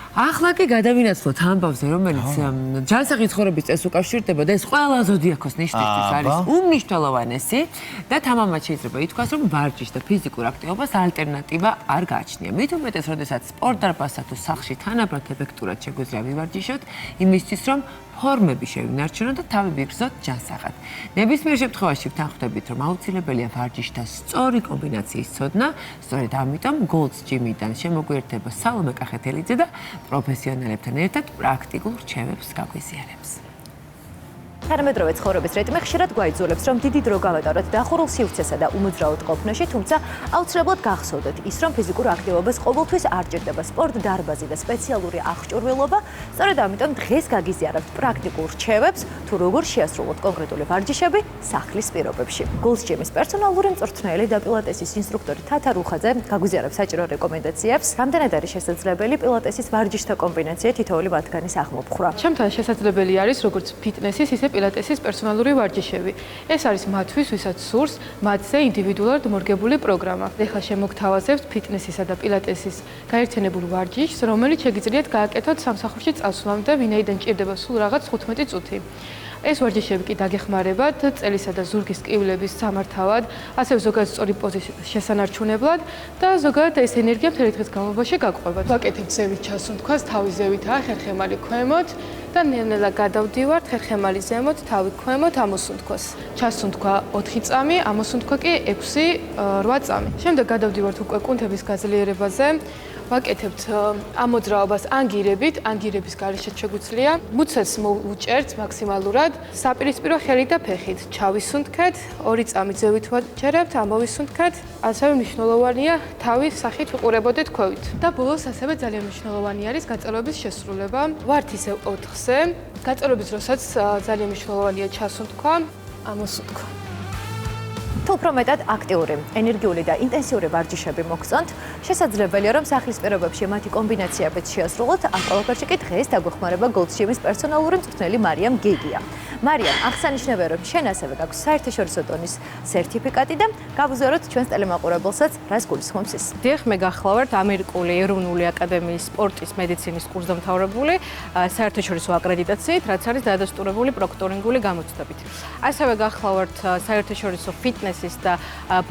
ახლა კი გადავინაცვლოთ ამბავზე, რომელიც ჯანსაღი ცხოვრების წესს უკავშირდება და ეს ყველა ზოდიაქოს ნიშნისთვის არის უმნიშვნელოვანესი და თამამად შეიძლება ითქვას, რომ ვარჯიშს და ფიზიკურ აქტივობას ალტერნატივა არ გააჩნია. მით უმეტეს, როდესაც სპორტდარბაზსა თუ სახლში თანაბრად ეფექტურად შეგვიძლია ვივარჯიშოთ, იმისთვის რომ ფორმები შევინარჩუნოთ და თავი ვიგრძნოთ ჯანსაღად. ნებისმიერ შემთხვევაში ვთანხმდებით, რომ აუცილებელია ვარჯიშთა სწორი კომბინაციის ცოდნა, სწორედ ამიტომ Gold's Gym-დან შემოგვიერთება სალომე კახეთელიძე და პროფესიონალებთან ერთად პრაქტიკულ რჩევებს გაგვიზიარებს. თანამედროვე ცხოვრების რიტმი ხშირად გვაიძულებს, რომ დიდი დრო გავატაროთ დახურულ სივრცესა და უმოძრაოდ ყოფნაში, თუმცა აუცილებლად გახსოვდეთ ის, რომ ფიზიკურ აქტივობას ყოველთვის არ ჭირდება სპორტ დარბაზი და სპეციალური აღჭურვილობა, სწორედ ამიტომ დღეს გაგიზიარებთ პრაქტიკულ რჩევებს, თუ როგორ შეასრულოთ კონკრეტული ვარჯიშები სახლის პირობებში. Gold's Gym-ის პერსონალური მწვრთნელი და პილატესის ინსტრუქტორი თათა რუხაძე გაგვიზიარებს საჭირო რეკომენდაციებს, რამდენად არის შესაძლებელი პილატესის ვარჯიშთა კომბინაცია თითოეული მათგანის აღმოფხვრა. ჩემთან შესაძლებელი არის როგორც ფიტნესის, ისე პილატესის პერსონალური ვარჯიშები. ეს არის მათთვის, ვისაც სურს მათზე ინდივიდუალურად მორგებული პროგრამა. ეხლა შემოგთავაზებთ ფიტნესისა და პილატესის გაერთიანებულ ვარჯიშს, რომელიც შეგიძლიათ გააკეთოთ სამსახურში წასვლამდე, ვინაიდან ჭირდება სულ რაღაც 15 წუთი. ეს ვარჯიშები კი დაგეხმარებათ წელისა და ზურგის კივლების სამართავად, ასევე ზოგადად სწორი პოზის შესანარჩუნებლად და ზოგადად ეს ენერგია მთელი დღის განმავლობაში გაგყვებათ. ვაკეთებთ ზევით ჩასუნთქვას, თავი ზევითაა, ხერხემალი ქვემოთ და ნელ-ნელა გადავდივართ ხერხემალი ზემოთ, თავი ქვემოთ, ამოსუნთქვას. ჩასუნთქვა 4 წამი, ამოსუნთქვა კი 6-8 წამი. შემდეგ გადავდივართ უკვე კუნთების გაძლიერებაზე. ვაკეთებთ ამოძრაობას ანგირებით, ანგირების გარეშეც შეგვიძლია. მუცელს მოვუჭერთ მაქსიმალურად, საპირისპირო ხელით და ფეხით. ჩავისუნთქეთ, 2 წამი ზევით ვაჭერებთ, ამოვისუნთქეთ. ასევე მნიშვნელოვანია თავის სახით ვიყურებოდეთ ქვევით. და ბოლოს ასევე ძალიან მნიშვნელოვანი არის გაწელვების შესრულება. ვართ ისევ 4-ზე. გაწელვების დროსაც ძალიან მნიშვნელოვანია ჩასუნთქვა, ამოსუნთქვა. თუ უფრო მეტად აქტიური, ენერგიული და ინტენსიური ვარჯიშები მოგწონთ, შესაძლებელია, რომ სახლის პირობებში მათი კომბინაციებით შეასრულოთ. ამ ყველაფერში კი დღეს დაგვეხმარება Gold's Gym-ის პერსონალური მწვრთნელი მარიამ გეგია. მარიამ, აღსანიშნავია, რომ შენ ასევე გაქვს საერთაშორისო დონის სერტიფიკატი და გავუზიაროთ ჩვენს ტელემაყურებელსაც, რას გულისხმობს ის. დიახ, მე გახლავართ ამერიკული ეროვნული აკადემიის სპორტის მედიცინის კურსდამთავრებული საერთაშორისო აკრედიტაციით, რაც არის დადასტურებული პროქტორინგული გამოცდებით. ასევე გახლავართ საერთაშორისო ფიტნესის და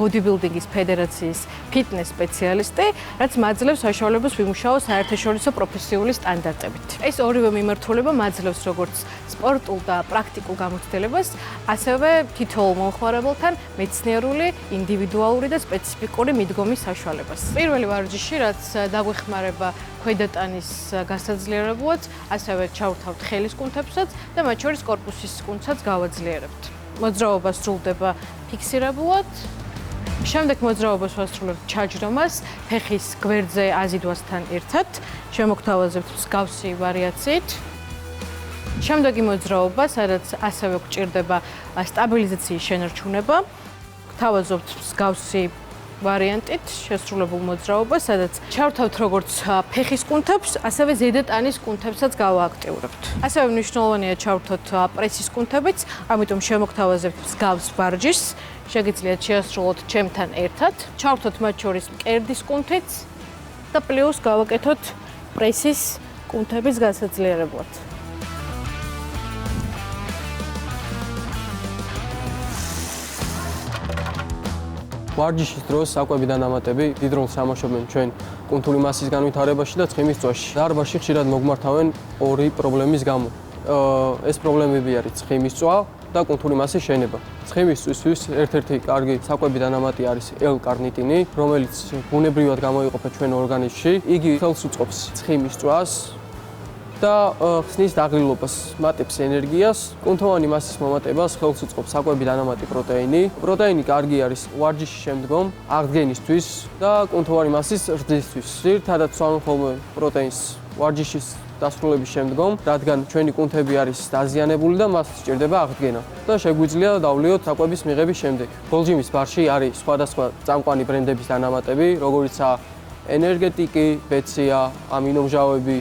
ბოდიბილდინგის ფედერაციის ფიტნეს სპეციალისტი, რაც მაძლევს საშუალებას ვიმუშაო საერთაშორისო პროფესიული სტანდარტებით. ეს ორივე მიმართულება მაძლევს როგორც სპორტულ და პრაქტიკულ გამოცდილებას, ასევე თითოეულ მომხმარებელთან მეცნიერული, ინდივიდუალური და სპეციფიკური მიდგომის საშუალებას. პირველი ვარჯიში, რაც დაგვეხმარება ქვედატანის გასაძლიერებლად, ასევე ჩავრთავთ ხელის კუნთებსაც და მათ შორის კორპუსის კუნთსაც გავაძლიერებთ. მოძრაობა სრულდება ფიქსირებულად. შემდეგ მოძრაობას ვასრულებთ ჩაჯდომას, ფეხის გვერდზე აზიდვასთან ერთად. შემოგთავაზებთ მსგავსი ვარიაციით. შემდეგი მოძრაობა, სადაც ასევე გვჭირდება სტაბილიზაციის შენარჩუნება. გვთავაზობთ მსგავსი ვარიანტით შესრულებულ მოძრაობას, სადაც ჩავრთავთ როგორც ფეხის კუნთებს, ასევე ზედატანის კუნთებსაც გავააქტიურებთ. ასევე მნიშვნელოვანია ჩავრთოთ პრესის კუნთებიც, ამიტომ შემოგთავაზებთ მსგავს ვარჯიშს. შეგიძლიათ შეასრულოთ ჩემთან ერთად. ჩავრთოთ მათ შორის მკერდის კუნთიც და პლუს გავაკეთოთ პრესის კუნთების გასაძლიერებლად. ვარჯიშის დროს საკვები და ნამატები დიდ როლს თამაშობენ ჩვენ კუნთური მასის განვითარებაში და ცხიმის წვაში. დარბაზში ხშირად მოგმართავენ ორი პრობლემის გამო. ეს პრობლემები არის ცხიმის წვა და კუნთური მასის შენება. ცხიმის წვისთვის ერთ-ერთი კარგი საკვები და ნამატი არის L-კარნიტინი, რომელიც ბუნებრივად გამოიყოფა ჩვენ ორგანიზმში. იგი ხელს უწყობს ცხიმის წვას და ხსნის დაღლილობას, მატებს ენერგიას, კუნთოვანი მასის მომატებას ხელს უწყობს საკვები დანამატი პროტეინი. პროტეინი კარგი არის ვარჯიშის შემდგომ აღდგენისთვის და კუნთოვანი მასის ზრდისთვის. ძირითადად ვსვამენ ხოლმე პროტეინს ვარჯიშის დასრულების შემდგომ, რადგან ჩვენი კუნთები არის დაზიანებული და მას სჭირდება აღდგენა და შეგვიძლია დავლიოთ საკვების მიღების შემდეგ. Gold's Gym-ის ბარში არის სხვადასხვა წამყვანი ბრენდების დანამატები, როგორიცაა ენერგეტიკი, ბეცია, ამინომჟავები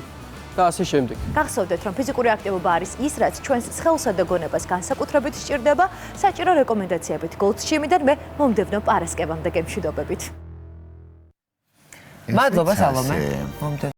და ასე შემდეგ. გახსოვდეთ, რომ ფიზიკური აქტივობა არის ის, რაც ჩვენს სხეულსა და გონებას განსაკუთრებით სჭირდება. საჭირო რეკომენდაციებით Gold's Gym-დან მე მომდევნო პარასკევამდე გემშვიდობებით. მადლობა სალომე.